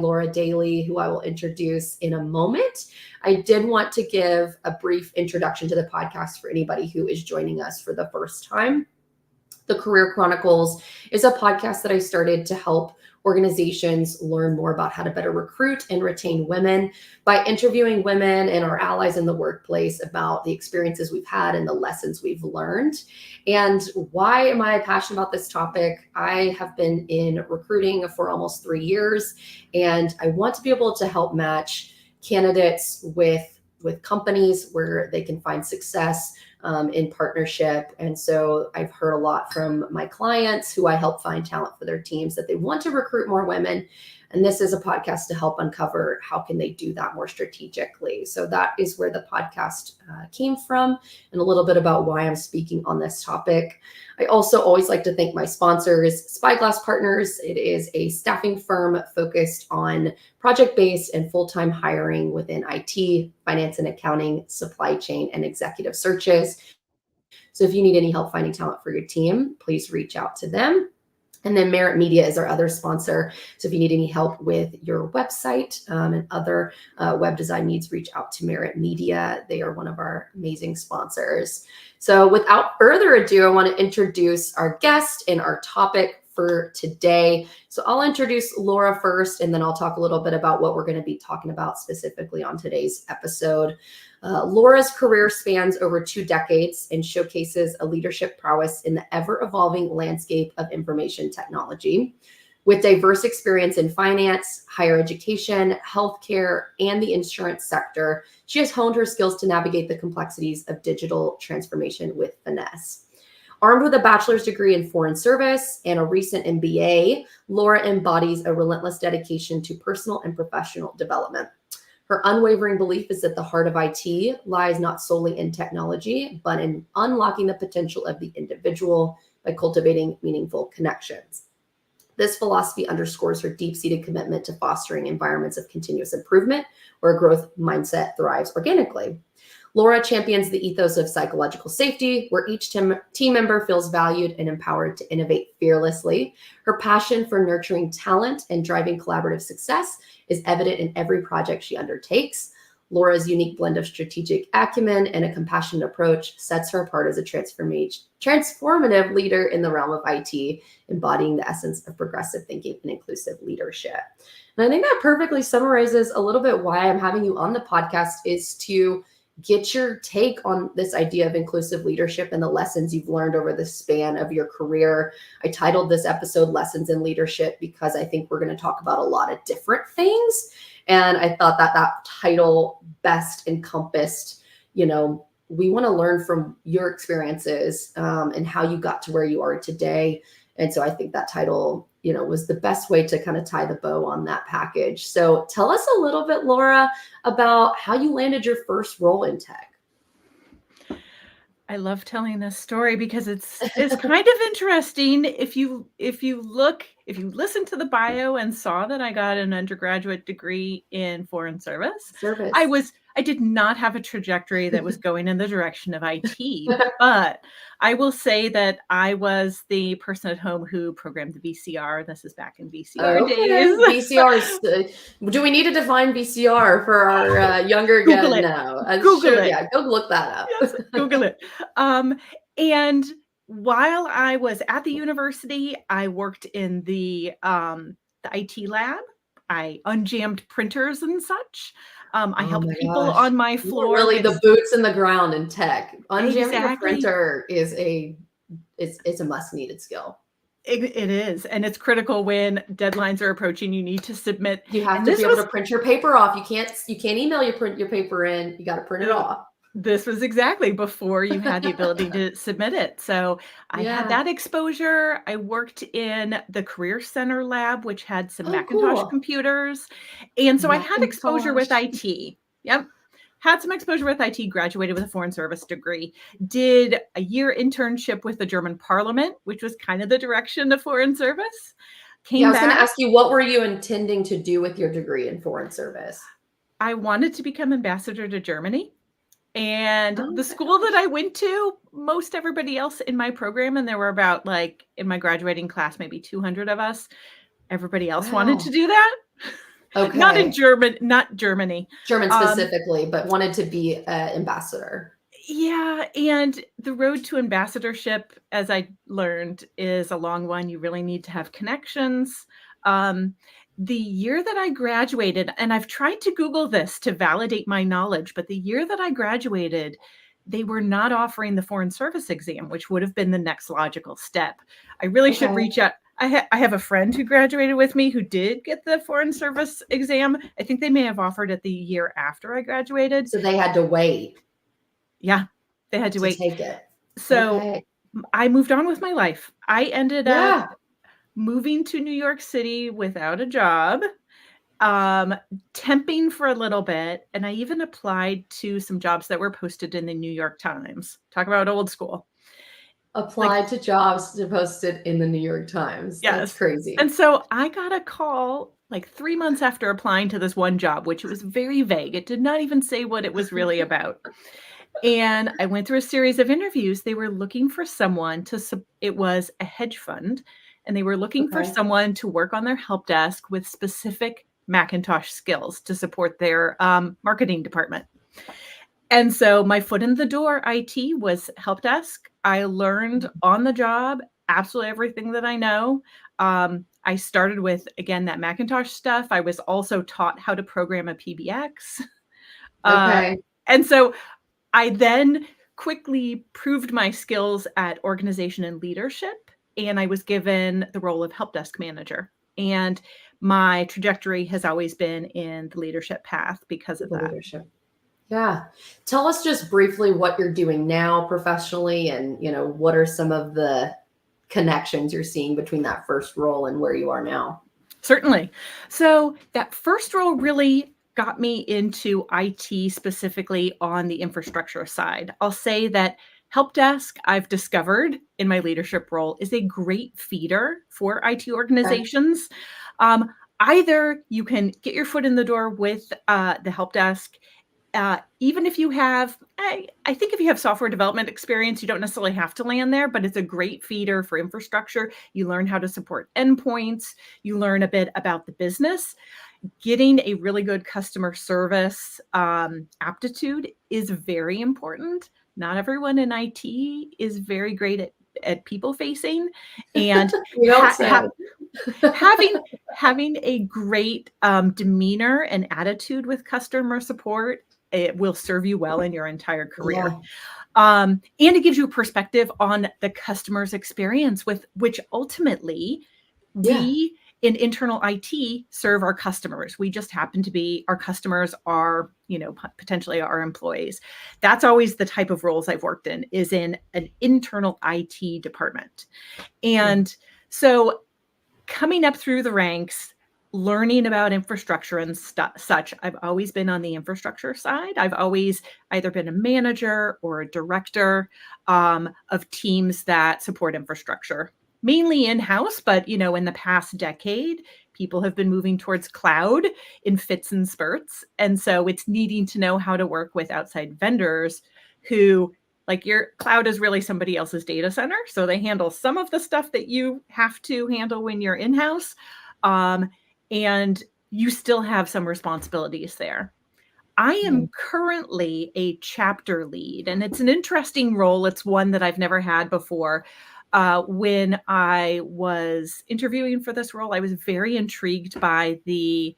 Laura Daley, who I will introduce in a moment. I did want to give a brief introduction to the podcast for anybody who is joining us for the first time. The Career Chronicles is a podcast that I started to help organizations learn more about how to better recruit and retain women by interviewing women and our allies in the workplace about the experiences we've had and the lessons we've learned. And why am I passionate about this topic? I have been in recruiting for almost 3 years, and I want to be able to help match candidates with companies where they can find success in partnership. And so I've heard a lot from my clients who I help find talent for their teams that they want to recruit more women. And this is a podcast to help uncover how can they do that more strategically. So that is where the podcast came from, and a little bit about why I'm speaking on this topic. I also always like to thank my sponsors, Spyglass Partners. It is a staffing firm focused on project-based and full-time hiring within IT, finance and accounting, supply chain, and executive searches. So if you need any help finding talent for your team, please reach out to them. And then Merit Media is our other sponsor. So if you need any help with your website and other web design needs, reach out to Merit Media. They are one of our amazing sponsors. So without further ado, I want to introduce our guest and our topic for today. So I'll introduce Laura first, and then I'll talk a little bit about what we're going to be talking about specifically on today's episode. Laura's career spans over 2 decades and showcases a leadership prowess in the ever-evolving landscape of information technology. With diverse experience in finance, higher education, healthcare, and the insurance sector, she has honed her skills to navigate the complexities of digital transformation with finesse. Armed with a bachelor's degree in foreign service and a recent MBA, Laura embodies a relentless dedication to personal and professional development. Her unwavering belief is that the heart of IT lies not solely in technology, but in unlocking the potential of the individual by cultivating meaningful connections. This philosophy underscores her deep-seated commitment to fostering environments of continuous improvement where a growth mindset thrives organically. Laura champions the ethos of psychological safety, where each team member feels valued and empowered to innovate fearlessly. Her passion for nurturing talent and driving collaborative success is evident in every project she undertakes. Laura's unique blend of strategic acumen and a compassionate approach sets her apart as a transformative leader in the realm of IT, embodying the essence of progressive thinking and inclusive leadership. And I think that perfectly summarizes a little bit why I'm having you on the podcast, is to get your take on this idea of inclusive leadership and the lessons you've learned over the span of your career. I titled this episode Lessons in Leadership because I think we're going to talk about a lot of different things. And I thought that that title best encompassed, we want to learn from your experiences and how you got to where you are today. And so I think that title, was the best way to kind of tie the bow on that package. So tell us a little bit, Laura, about how you landed your first role in tech. I love telling this story because it's kind of interesting. If you listen to the bio and saw that I got an undergraduate degree in foreign service. I did not have a trajectory that was going in the direction of IT, but I will say that I was the person at home who programmed the VCR. This is back in VCR days. VCRs. Do we need to define VCR for our younger guys? Google it. No. Google it. Yeah, go look that up. Yes, Google it. And while I was at the university, I worked in the IT lab. I unjammed printers and such. I helped people on my floor. Really, the boots in the ground in tech. Unjamming a printer is it's a must-needed skill. It is, and it's critical when deadlines are approaching. You need to submit. You have to be able to print your paper off. You can't email your paper in. You got to print it off. This was exactly before you had the ability to submit it. So I had that exposure. I worked in the Career Center lab, which had some Macintosh computers. And so I had exposure with IT. Yep. Had some exposure with IT, graduated with a foreign service degree, did a year internship with the German Parliament, which was kind of the direction of foreign service. I was going to ask you, what were you intending to do with your degree in foreign service? I wanted to become ambassador to Germany. And the school that I went to, most everybody else in my program, and there were about, in my graduating class, maybe 200 of us, everybody else wanted to do that. Okay. Not in German, not Germany. German specifically, but wanted to be an ambassador. Yeah, and the road to ambassadorship, as I learned, is a long one. You really need to have connections. The year that I graduated, and I've tried to Google this to validate my knowledge, but the year that I graduated, they were not offering the Foreign Service exam, which would have been the next logical step. I really should reach out. I have a friend who graduated with me who did get the Foreign Service exam. I think they may have offered it the year after I graduated. So they had to wait. Yeah, they had to wait. Take it. So I moved on with my life. I ended up moving to New York City without a job, temping for a little bit. And I even applied to some jobs that were posted in the New York Times. Talk about old school. Applied to jobs posted in the New York Times. Yes. That's crazy. And so I got a call like 3 months after applying to this one job, which was very vague. It did not even say what it was really about. And I went through a series of interviews. They were looking for someone it was a hedge fund, and they were looking for someone to work on their help desk with specific Macintosh skills to support their marketing department. And so my foot in the door, IT, was help desk. I learned on the job absolutely everything that I know. I started with, again, that Macintosh stuff. I was also taught how to program a PBX. And so I then quickly proved my skills at organization and leadership, and I was given the role of help desk manager. And my trajectory has always been in the leadership path because of that. Leadership. Yeah. Tell us just briefly what you're doing now professionally, and, what are some of the connections you're seeing between that first role and where you are now? Certainly. So that first role really got me into IT, specifically on the infrastructure side. I'll say that help desk, I've discovered in my leadership role, is a great feeder for IT organizations. Either you can get your foot in the door with the help desk, even if you have, I think if you have software development experience, you don't necessarily have to land there, but it's a great feeder for infrastructure. You learn how to support endpoints. You learn a bit about the business. Getting a really good customer service aptitude is very important. Not everyone in IT is very great at people facing, and having a great demeanor and attitude with customer support, it will serve you well in your entire career. And it gives you a perspective on the customer's experience, with which ultimately we in internal IT serve our customers. We just happen to be, our customers are, potentially our employees. That's always the type of roles I've worked in, is in an internal IT department. And so coming up through the ranks, learning about infrastructure and such, I've always been on the infrastructure side. I've always either been a manager or a director of teams that support infrastructure, mainly in-house, but in the past decade, people have been moving towards cloud in fits and spurts. And so it's needing to know how to work with outside vendors who, like, your cloud is really somebody else's data center. So they handle some of the stuff that you have to handle when you're in-house. And you still have some responsibilities there. I am currently a chapter lead, and it's an interesting role. It's one that I've never had before. When I was interviewing for this role, I was very intrigued by the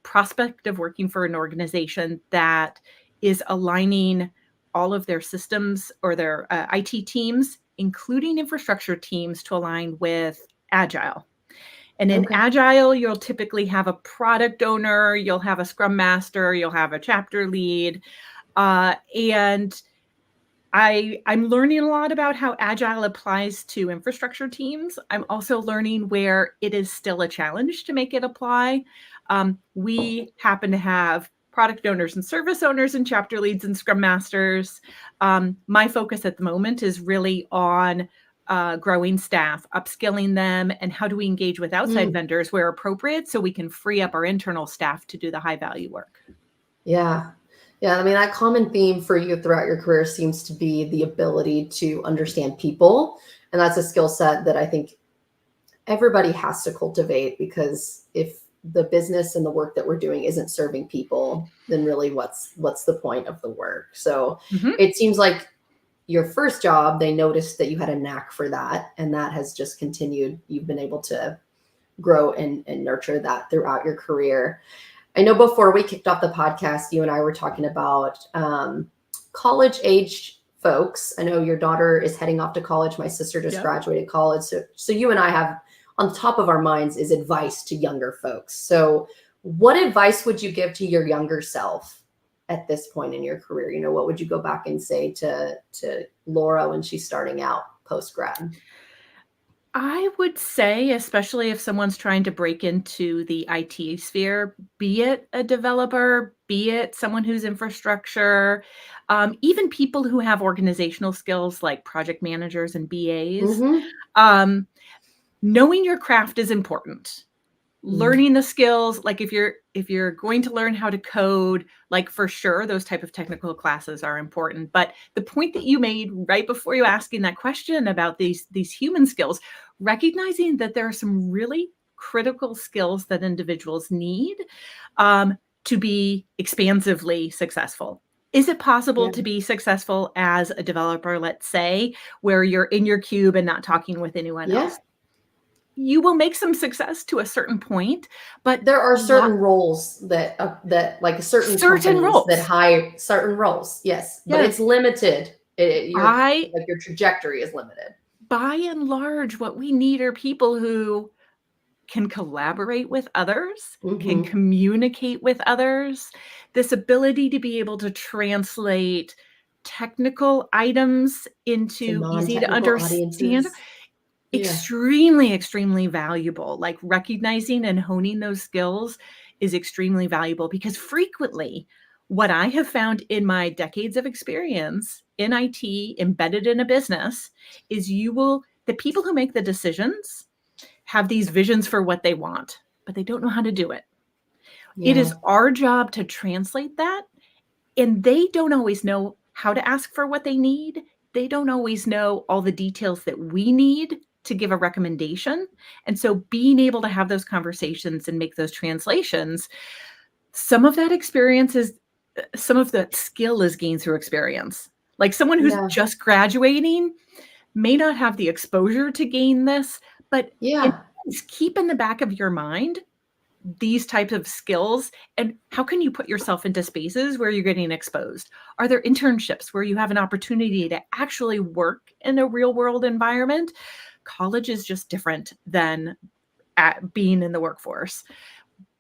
prospect of working for an organization that is aligning all of their systems or their IT teams, including infrastructure teams, to align with Agile. And in Agile, you'll typically have a product owner, you'll have a scrum master, you'll have a chapter lead. And I'm learning a lot about how Agile applies to infrastructure teams. I'm also learning where it is still a challenge to make it apply. We happen to have product owners and service owners and chapter leads and scrum masters. My focus at the moment is really on growing staff, upskilling them, and how do we engage with outside vendors where appropriate so we can free up our internal staff to do the high value work. Yeah. I mean, that common theme for you throughout your career seems to be the ability to understand people. And that's a skill set that I think everybody has to cultivate, because if the business and the work that we're doing isn't serving people, then really what's the point of the work? So it seems like your first job, they noticed that you had a knack for that, and that has just continued. You've been able to grow and nurture that throughout your career. I know before we kicked off the podcast, you and I were talking about college age folks. I know your daughter is heading off to college. My sister just graduated college. So you and I have, on top of our minds, is advice to younger folks. So what advice would you give to your younger self at this point in your career? You know, what would you go back and say to Laura when she's starting out post-grad? I would say, especially if someone's trying to break into the IT sphere, be it a developer, be it someone who's infrastructure, even people who have organizational skills like project managers and BAs, knowing your craft is important. Learning the skills, like if you're going to learn how to code, like for sure, those type of technical classes are important. But the point that you made right before you asking that question about these human skills, recognizing that there are some really critical skills that individuals need to be expansively successful. Is it possible to be successful as a developer, let's say, where you're in your cube and not talking with anyone else? You will make some success to a certain point, but there are certain roles that like certain companies that hire certain roles. Yes, but it's limited. Like your trajectory is limited. By and large, what we need are people who can collaborate with others, can communicate with others, this ability to be able to translate technical items into easy to understand. Extremely, extremely valuable. Like recognizing and honing those skills is extremely valuable, because frequently what I have found in my decades of experience in IT embedded in a business is the people who make the decisions have these visions for what they want, but they don't know how to do it. It is our job to translate that, and they don't always know how to ask for what they need. They don't always know all the details that we need to give a recommendation. And so being able to have those conversations and make those translations, some of that experience is, some of that skill is gained through experience. Like someone who's just graduating may not have the exposure to gain this, but keep in the back of your mind these types of skills, and how can you put yourself into spaces where you're getting exposed? Are there internships where you have an opportunity to actually work in a real world environment? College is just different than being in the workforce.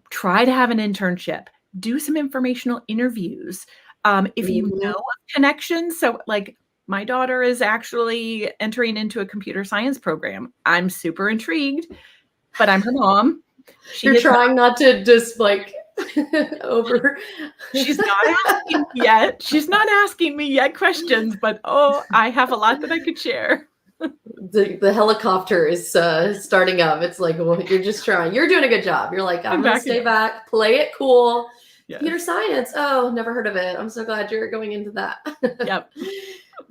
Try to have an internship, do some informational interviews. If you know of connections, so like my daughter is actually entering into a computer science program. I'm super intrigued, but I'm her mom. You're trying not to just like over. She's not asking yet. She's not asking me yet questions, but I have a lot that I could share. The helicopter is starting up. It's like, well, you're just trying. You're doing a good job. You're like, I'm gonna stay back, play it cool. Computer science. Oh, never heard of it. I'm so glad you're going into that. Yep.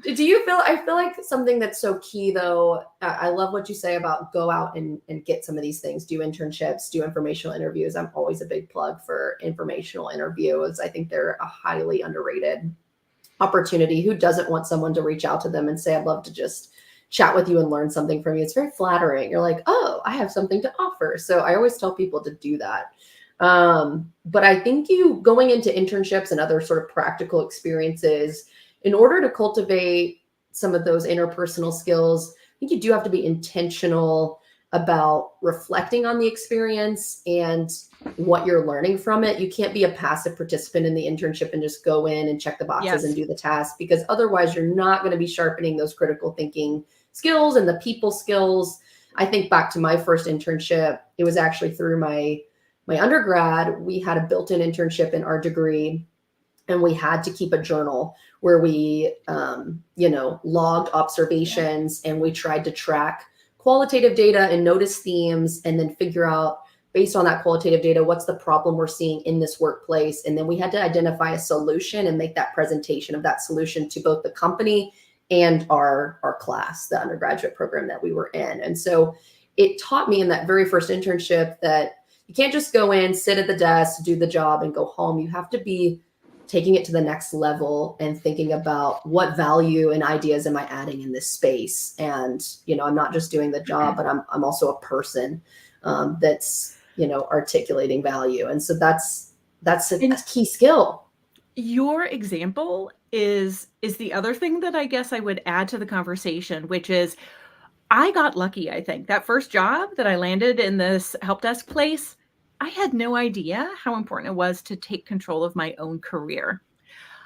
Do you feel, I feel like something that's so key though, I love what you say about go out and get some of these things, do internships, do informational interviews. I'm always a big plug for informational interviews. I think they're a highly underrated opportunity. Who doesn't want someone to reach out to them and say, I'd love to just chat with you and learn something from you? It's very flattering. You're like, oh, I have something to offer. So I always tell people to do that. But I think you going into internships and other sort of practical experiences, in order to cultivate some of those interpersonal skills, I think you do have to be intentional about reflecting on the experience and what you're learning from it. You can't be a passive participant in the internship and just go in and check the boxes and do the task, because otherwise you're not going to be sharpening those critical thinking skills and the people skills. I think back to my first internship, it was actually through my undergrad. We had a built-in internship in our degree, and we had to keep a journal where we, logged observations, and we tried to track qualitative data and notice themes, and then figure out, based on that qualitative data, what's the problem we're seeing in this workplace. And then we had to identify a solution and make that presentation of that solution to both the company and our class, the undergraduate program that we were in. And so it taught me in that very first internship that you can't just go in, sit at the desk, do the job and go home. You have to be taking it to the next level and thinking about what value and ideas am I adding in this space. And, I'm not just doing the job, but I'm also a person that's, articulating value. And so that's a key skill. Your example is the other thing that I guess I would add to the conversation, which is I got lucky, I think. That first job that I landed in this help desk place, I had no idea how important it was to take control of my own career.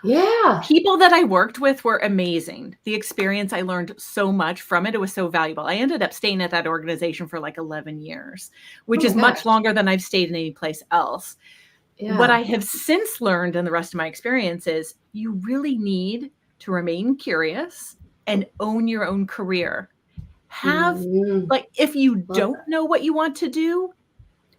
Yeah. People that I worked with were amazing. The experience, I learned so much from it. It was so valuable. I ended up staying at that organization for like 11 years, which is much longer than I've stayed in any place else. Yeah. What I have since learned in the rest of my experience is you really need to remain curious and own your own career. If you don't know what you want to do,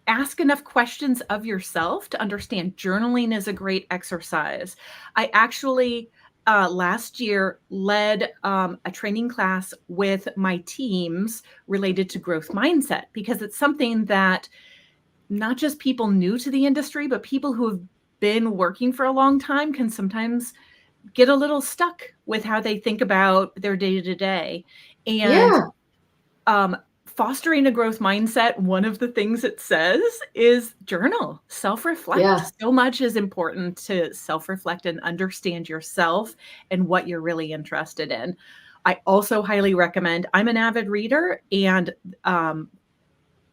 ask enough questions of yourself to understand. Journaling is a great exercise. I actually last year led a training class with my teams related to growth mindset, because it's something that not just people new to the industry, but people who have been working for a long time can sometimes get a little stuck with how they think about their day-to-day. And fostering a growth mindset, one of the things it says is journal, self-reflect. Yeah. So much is important to self-reflect and understand yourself and what you're really interested in. I also highly recommend, I'm an avid reader, and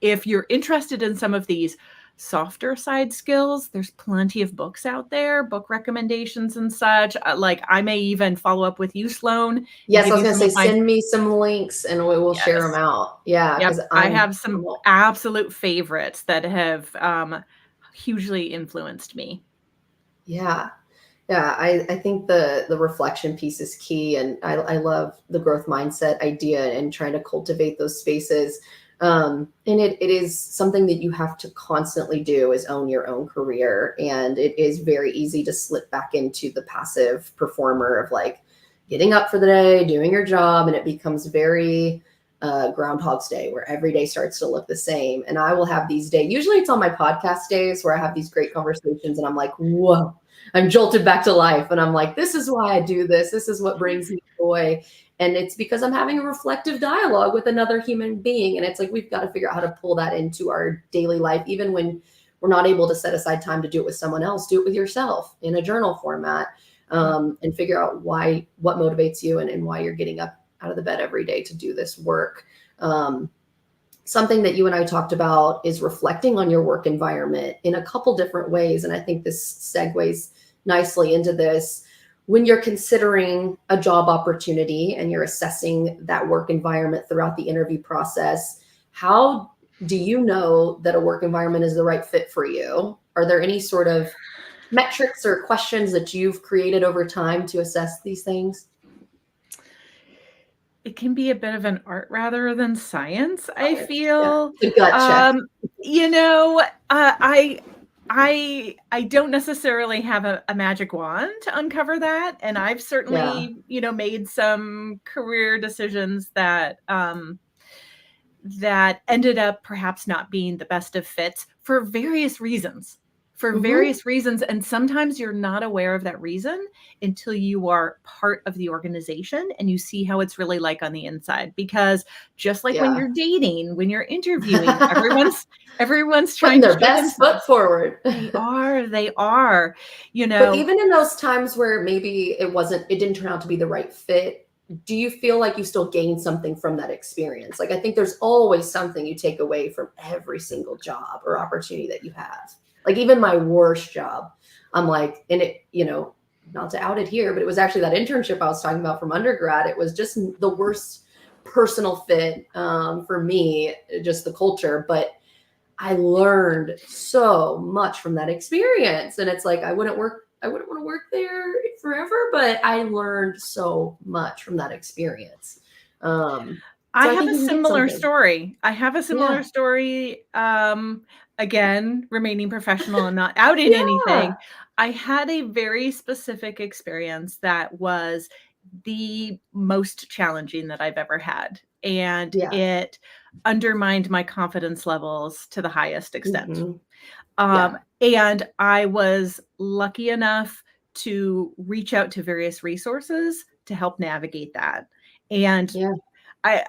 if you're interested in some of these softer side skills, there's plenty of books out there, book recommendations and such. Like I may even follow up with you, Sloan. Yes, I was going to say, send me some links and we will share them out. Yeah. Yep. I have some absolute favorites that have hugely influenced me. Yeah. Yeah. I think the reflection piece is key. And I love the growth mindset idea and trying to cultivate those spaces. And it is something that you have to constantly do, is own your own career. And it is very easy to slip back into the passive performer of like getting up for the day, doing your job. And it becomes very Groundhog's Day, where every day starts to look the same. And I will have these days, usually it's on my podcast days, where I have these great conversations and I'm like, whoa, I'm jolted back to life. And I'm like, this is why I do this. This is what brings me joy. And it's because I'm having a reflective dialogue with another human being. And it's like, we've got to figure out how to pull that into our daily life. Even when we're not able to set aside time to do it with someone else, do it with yourself in a journal format, and figure out what motivates you and why you're getting up out of the bed every day to do this work. Something that you and I talked about is reflecting on your work environment in a couple different ways. And I think this segues nicely into this. When you're considering a job opportunity and you're assessing that work environment throughout the interview process, how do you know that a work environment is the right fit for you? Are there any sort of metrics or questions that you've created over time to assess these things? It can be a bit of an art rather than science, I feel. Yeah. The gut check. I don't necessarily have a magic wand to uncover that. And I've certainly, made some career decisions that that ended up perhaps not being the best of fits for various reasons. And sometimes you're not aware of that reason until you are part of the organization and you see how it's really like on the inside. Because just like when you're dating, when you're interviewing, everyone's trying their best foot forward. They are. But even in those times where maybe it didn't turn out to be the right fit, do you feel like you still gained something from that experience? Like, I think there's always something you take away from every single job or opportunity that you have. Like even my worst job, I'm like, and it, not to out it here, but it was actually that internship I was talking about from undergrad. It was just the worst personal fit for me, just the culture. But I learned so much from that experience. And it's like, I wouldn't want to work there forever, but I learned so much from that experience. I have a similar story. Again, remaining professional and not outing anything. I had a very specific experience that was the most challenging that I've ever had. And it undermined my confidence levels to the highest extent. Mm-hmm. And I was lucky enough to reach out to various resources to help navigate that. And I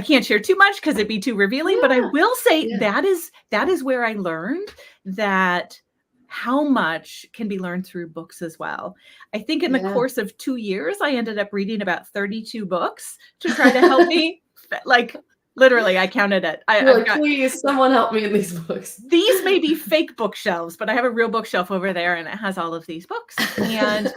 can't share too much because it'd be too revealing, but I will say that is where I learned that how much can be learned through books as well. I think in the course of 2 years, I ended up reading about 32 books to try to help me. Like, literally, I counted it. You're like, please, someone help me in these books. These may be fake bookshelves, but I have a real bookshelf over there, and it has all of these books. And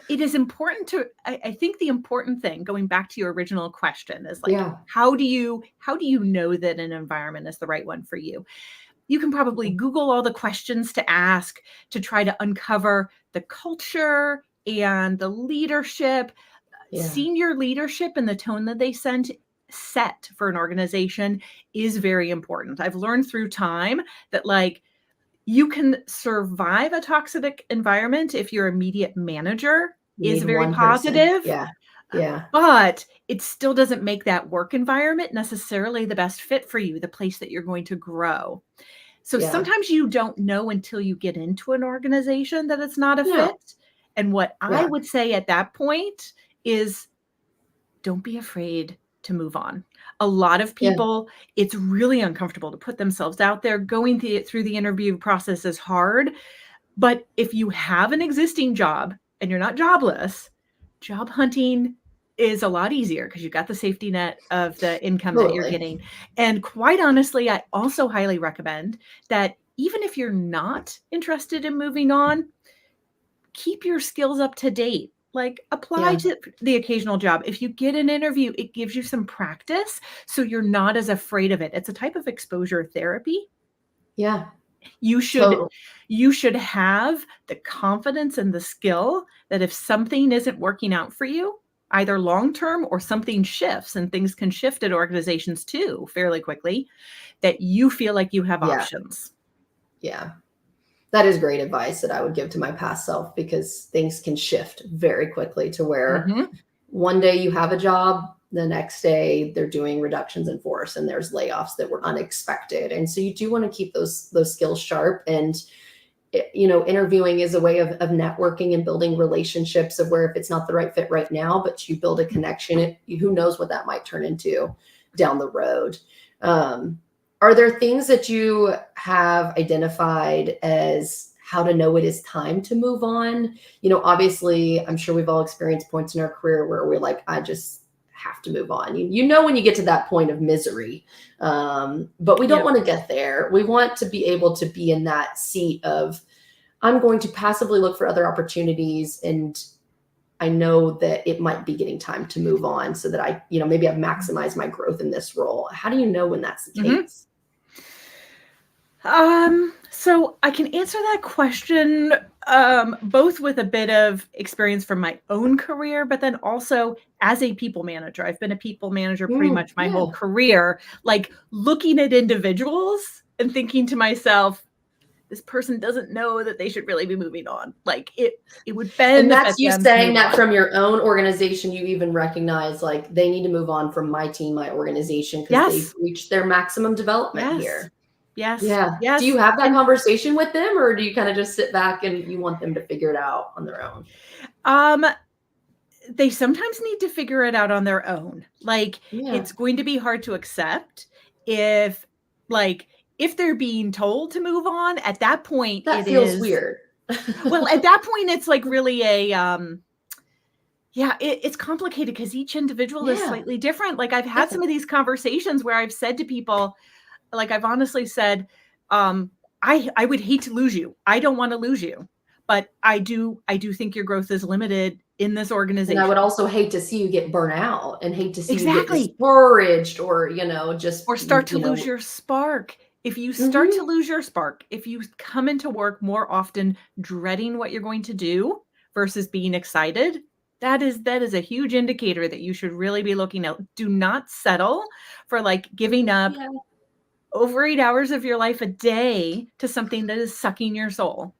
it is important to, I think the important thing, going back to your original question, is like, how do you know that an environment is the right one for you? You can probably Google all the questions to ask to try to uncover the culture and the leadership, senior leadership, and the tone that they set for an organization is very important. I've learned through time that like you can survive a toxic environment if your immediate manager is very positive. But it still doesn't make that work environment necessarily the best fit for you, the place that you're going to grow. So sometimes you don't know until you get into an organization that it's not a fit. And what I would say at that point is don't be afraid to move on. A lot of people, it's really uncomfortable to put themselves out there. Going through the interview process is hard. But if you have an existing job and you're not jobless, job hunting is a lot easier because you've got the safety net of the income that you're getting. And quite honestly, I also highly recommend that even if you're not interested in moving on, keep your skills up to date. Like apply to the occasional job. If you get an interview, it gives you some practice so you're not as afraid of it. It's a type of exposure therapy. You should have the confidence and the skill that if something isn't working out for you, either long-term or something shifts, and things can shift at organizations too fairly quickly, that you feel like you have options. That is great advice that I would give to my past self, because things can shift very quickly to where one day you have a job, the next day they're doing reductions in force and there's layoffs that were unexpected. And so you do want to keep those skills sharp. And, interviewing is a way of networking and building relationships, of where if it's not the right fit right now, but you build a connection, who knows what that might turn into down the road. Are there things that you have identified as how to know it is time to move on? Obviously, I'm sure we've all experienced points in our career where we're like, I just have to move on. When you get to that point of misery, but we don't want to get there. We want to be able to be in that seat of, I'm going to passively look for other opportunities, and I know that it might be getting time to move on, so that I, maybe I've maximized my growth in this role. How do you know when that's the case? So I can answer that question both with a bit of experience from my own career, but then also as a people manager. I've been a people manager pretty much my whole career, like looking at individuals and thinking to myself, this person doesn't know that they should really be moving on. Like it would benefit. And that's you saying that from your own organization. You even recognize like they need to move on from my team, my organization, because they've reached their maximum development here. Yes. Do you have that conversation with them, or do you kind of just sit back and you want them to figure it out on their own? They sometimes need to figure it out on their own. Like it's going to be hard to accept if they're being told to move on. At that point, that feels weird. Well, at that point, it's like really a it's complicated because each individual is slightly different. Like I've had some of these conversations where I've said to people, like I've honestly said, I would hate to lose you. I don't want to lose you, but I do think your growth is limited in this organization. And I would also hate to see you get burnt out, and hate to see you get discouraged, or start to lose your spark. If you start to lose your spark, if you come into work more often dreading what you're going to do versus being excited, that is a huge indicator that you should really be looking at. Do not settle for like giving up over 8 hours of your life a day to something that is sucking your soul.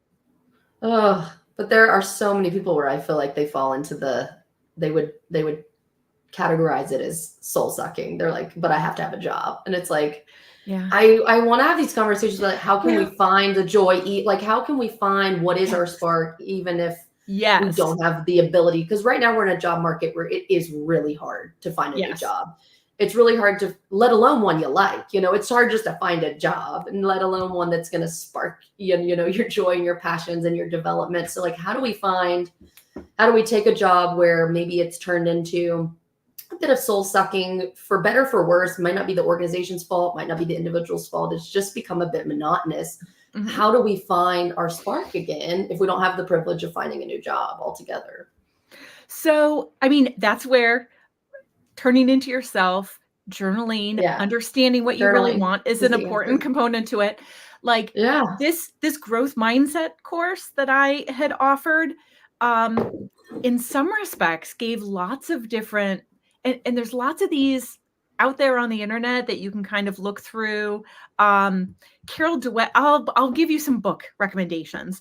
Oh, but there are so many people where I feel like they fall into they would categorize it as soul sucking. They're like, but I have to have a job. And it's like, yeah, I want to have these conversations about how can we find the joy, like how can we find what is our spark, even if we don't have the ability, because right now we're in a job market where it is really hard to find a new job. It's really hard to, let alone one you like, it's hard just to find a job, and let alone one that's going to spark, your joy and your passions and your development. So like, how do we take a job where maybe it's turned into a bit of soul sucking, for better, for worse, might not be the organization's fault, might not be the individual's fault. It's just become a bit monotonous. Mm-hmm. How do we find our spark again if we don't have the privilege of finding a new job altogether? So, I mean, that's where turning into yourself, journaling, understanding what you really want is an important component to it. Like this growth mindset course that I had offered, in some respects gave lots of different, and there's lots of these out there on the internet that you can kind of look through. Carol Dweck, I'll give you some book recommendations.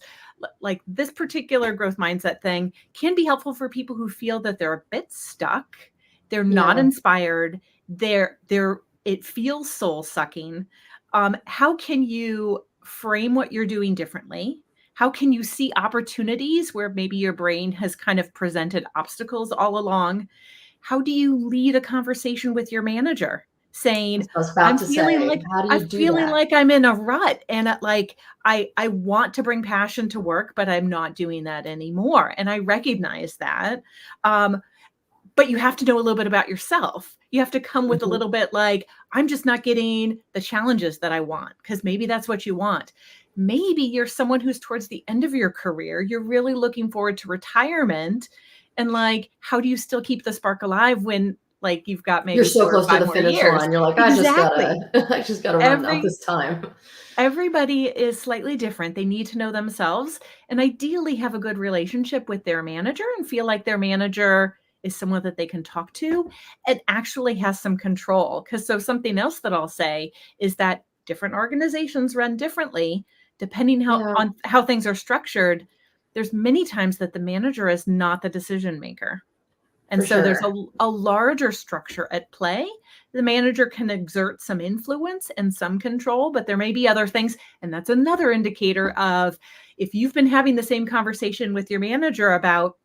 Like this particular growth mindset thing can be helpful for people who feel that they're a bit stuck. They're not inspired. It feels soul sucking. How can you frame what you're doing differently? How can you see opportunities where maybe your brain has kind of presented obstacles all along? How do you lead a conversation with your manager saying, I'm feeling like I'm in a rut, and I want to bring passion to work, but I'm not doing that anymore. And I recognize that. But you have to know a little bit about yourself. You have to come with a little bit like, I'm just not getting the challenges that I want, because maybe that's what you want. Maybe you're someone who's towards the end of your career. You're really looking forward to retirement. And like, how do you still keep the spark alive when like you've got maybe you're so close to the finish line? You're like, I just gotta run out this time. Everybody is slightly different. They need to know themselves and ideally have a good relationship with their manager and feel like their manager is someone that they can talk to and actually has some control. So something else that I'll say is that different organizations run differently depending on how things are structured. There's many times that the manager is not the decision maker. And so there's a larger structure at play. The manager can exert some influence and some control, but there may be other things. And that's another indicator of if you've been having the same conversation with your manager about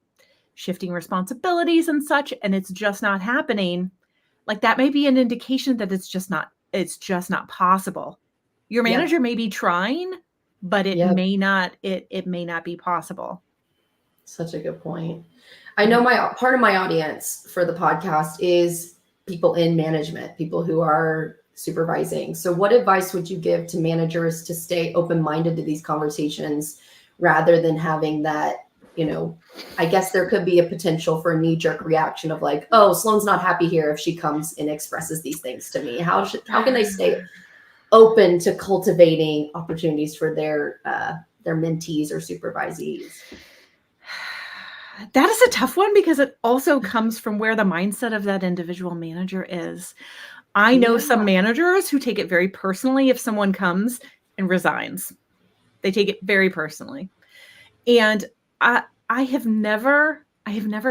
shifting responsibilities and such, and it's just not happening, like that may be an indication that it's just not possible. Your manager may be trying, but it may not be possible. Such a good point. I know part of my audience for the podcast is people in management, people who are supervising. So what advice would you give to managers to stay open-minded to these conversations rather than having that, I guess there could be a potential for a knee-jerk reaction of like, oh, Sloan's not happy here if she comes and expresses these things to me. How can they stay open to cultivating opportunities for their mentees or supervisees? That is a tough one because it also comes from where the mindset of that individual manager is. I know some managers who take it very personally if someone comes and resigns. They take it very personally. And I have never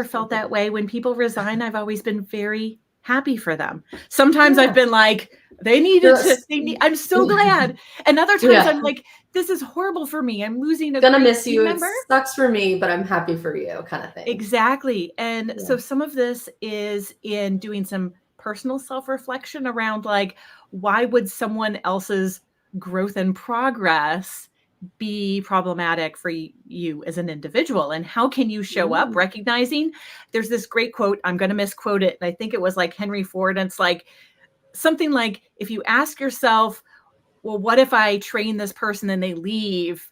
felt that way. When people resign, I've always been very happy for them. Sometimes I've been like, I'm so glad. And other times I'm like, this is horrible for me. I'm losing a gonna miss you. Member. It sucks for me, but I'm happy for you, kind of thing. Exactly. And so some of this is in doing some personal self-reflection around like, why would someone else's growth and progress be problematic for you as an individual? And how can you show up recognizing there's this great quote, I'm going to misquote it. And I think it was like Henry Ford. And it's like something like, if you ask yourself, well, what if I train this person and they leave?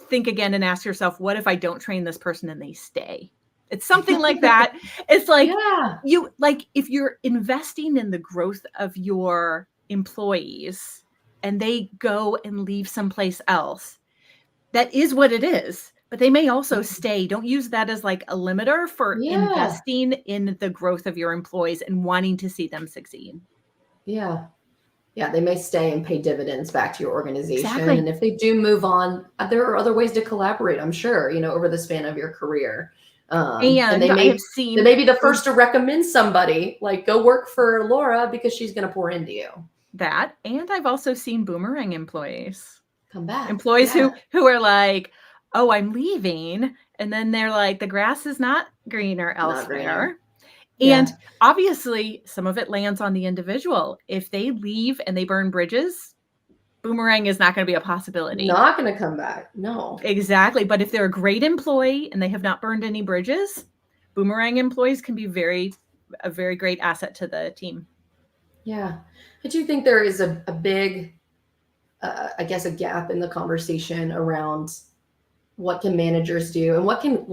Think again and ask yourself, what if I don't train this person and they stay? It's something like that. It's like if you're investing in the growth of your employees and they go and leave someplace else, that is what it is. But they may also stay. Don't use that as like a limiter for investing in the growth of your employees and wanting to see them succeed. Yeah. Yeah, they may stay and pay dividends back to your organization. Exactly. And if they do move on, there are other ways to collaborate, I'm sure, over the span of your career. And they I may have seen be the first to recommend somebody, like, go work for Laura because she's going to pour into you. That, and I've also seen boomerang employees. Come back. Employees who are like, oh, I'm leaving. And then they're like, the grass is not greener elsewhere. And obviously, some of it lands on the individual. If they leave and they burn bridges, boomerang is not going to be a possibility. Not going to come back. No. Exactly. But if they're a great employee and they have not burned any bridges, boomerang employees can be a very great asset to the team. Yeah. I do think there is a big, I guess, a gap in the conversation around what can managers do and what can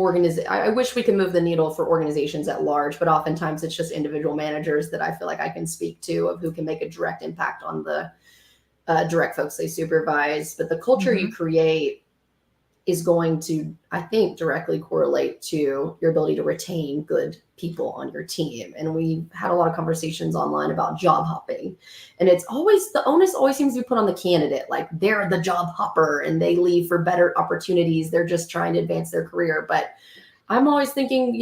I wish we could move the needle for organizations at large, but oftentimes it's just individual managers that I feel like I can speak to of who can make a direct impact on the direct folks they supervise. But the culture you create is going to, I think, directly correlate to your ability to retain good people on your team. And we had a lot of conversations online about job hopping. And it's always, the onus always seems to be put on the candidate. Like, they're the job hopper and they leave for better opportunities. They're just trying to advance their career. But I'm always thinking,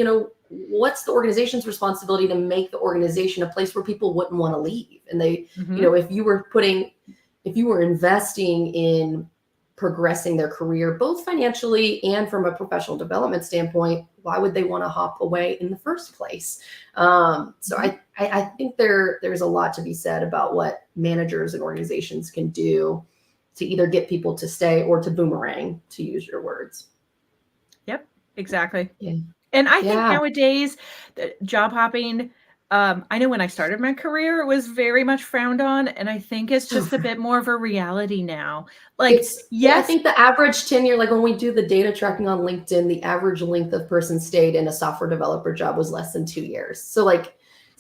what's the organization's responsibility to make the organization a place where people wouldn't want to leave? And they, if you were investing in progressing their career, both financially and from a professional development standpoint, why would they want to hop away in the first place? So I think there's a lot to be said about what managers and organizations can do to either get people to stay or to boomerang, to use your words. Yep, exactly. Yeah. And I think nowadays, job hopping, I know when I started my career, it was very much frowned on. And I think it's just a bit more of a reality now. Like, I think the average tenure, like when we do the data tracking on LinkedIn, the average length of person stayed in a software developer job was less than 2 years. So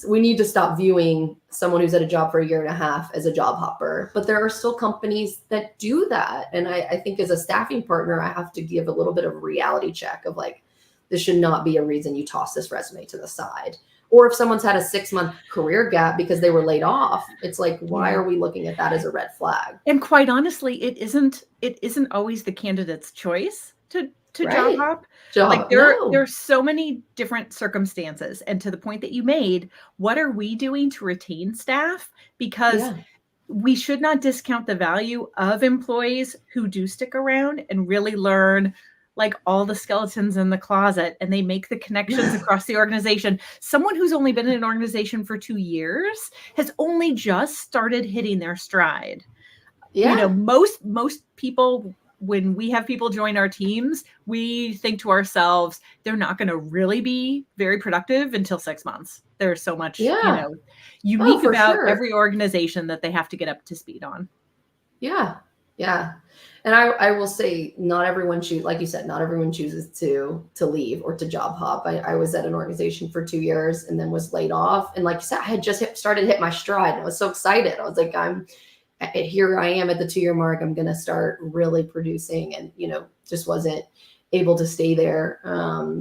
we need to stop viewing someone who's at a job for a year and a half as a job hopper. But there are still companies that do that. And I think as a staffing partner, I have to give a little bit of a reality check of like, this should not be a reason you toss this resume to the side. Or if someone's had a 6-month career gap because they were laid off, it's like, why are we looking at that as a red flag? And quite honestly, it isn't always the candidate's choice to job hop. Like, there are so many different circumstances. And to the point that you made, what are we doing to retain staff? Because we should not discount the value of employees who do stick around and really learn like all the skeletons in the closet, and they make the connections across the organization. Someone who's only been in an organization for 2 years has only just started hitting their stride. Most people, when we have people join our teams, we think to ourselves, they're not going to really be very productive until 6 months. There's so much, unique about every organization that they have to get up to speed on. Yeah. And I will say, not everyone like you said, not everyone chooses to leave or to job hop. I was at an organization for 2 years and then was laid off. And like you said, I had just started to hit my stride. And I was so excited. I was like, here I am at the 2-year mark. I'm going to start really producing, and, just wasn't able to stay there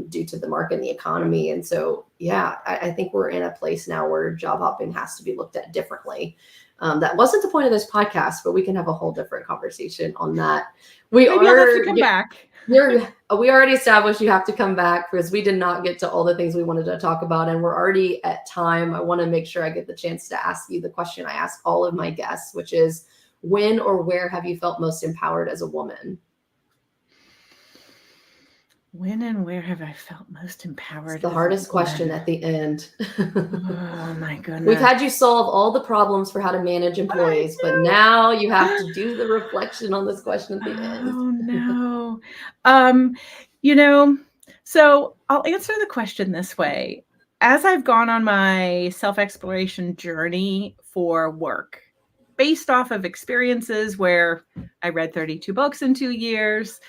due to the market and the economy. And so, I think we're in a place now where job hopping has to be looked at differently. That wasn't the point of this podcast, but we can have a whole different conversation on that. Maybe I'll have to come back. We already established you have to come back, because we did not get to all the things we wanted to talk about, and we're already at time. I want to make sure I get the chance to ask you the question I ask all of my guests, which is, when or where have you felt most empowered as a woman? When and where have I felt most empowered? It's the hardest question at the end. Oh my goodness. We've had you solve all the problems for how to manage employees, but now you have to do the reflection on this question at the end. Oh no. So I'll answer the question this way. As I've gone on my self-exploration journey for work, based off of experiences where I read 32 books in 2 years,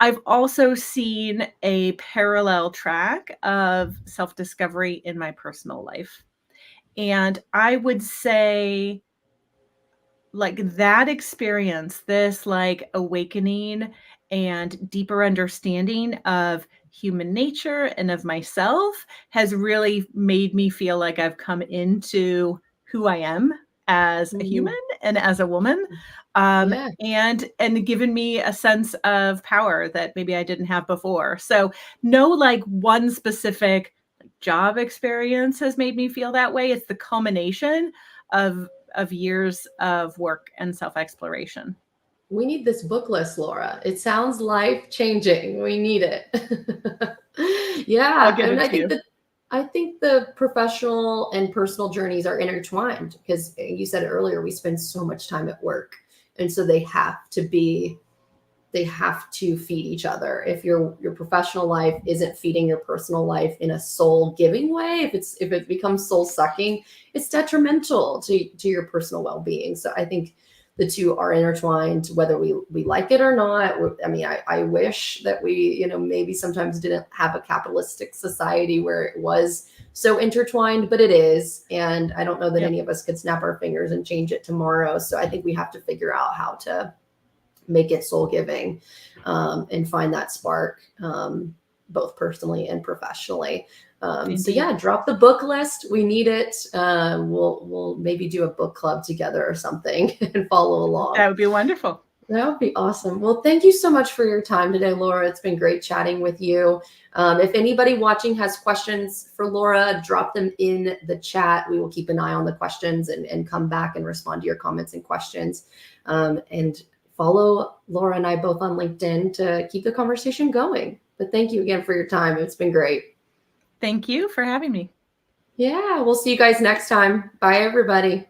I've also seen a parallel track of self-discovery in my personal life. And I would say, like, that experience, this like awakening and deeper understanding of human nature and of myself, has really made me feel like I've come into who I am as a human and as a woman, and given me a sense of power that maybe I didn't have before. So no, like one specific job experience has made me feel that way. It's the culmination of years of work and self-exploration. We need this book list, Laura. It sounds life-changing. We need it. I'll give and it to you. I think the professional and personal journeys are intertwined because you said it earlier, we spend so much time at work. And so they have to feed each other. If your professional life isn't feeding your personal life in a soul giving way, if it becomes soul sucking, it's detrimental to your personal well-being. So I think the two are intertwined, whether we like it or not. I mean, I wish that we, maybe sometimes didn't have a capitalistic society where it was so intertwined, but it is. And I don't know that any of us could snap our fingers and change it tomorrow. So I think we have to figure out how to make it soul giving, and find that spark, both personally and professionally. So drop the book list. We need it. We'll maybe do a book club together or something and follow along. That would be wonderful. That would be awesome. Well, thank you so much for your time today, Laura. It's been great chatting with you. If anybody watching has questions for Laura, drop them in the chat. We will keep an eye on the questions and come back and respond to your comments and questions. And follow Laura and I both on LinkedIn to keep the conversation going. But thank you again for your time. It's been great. Thank you for having me. Yeah, we'll see you guys next time. Bye, everybody.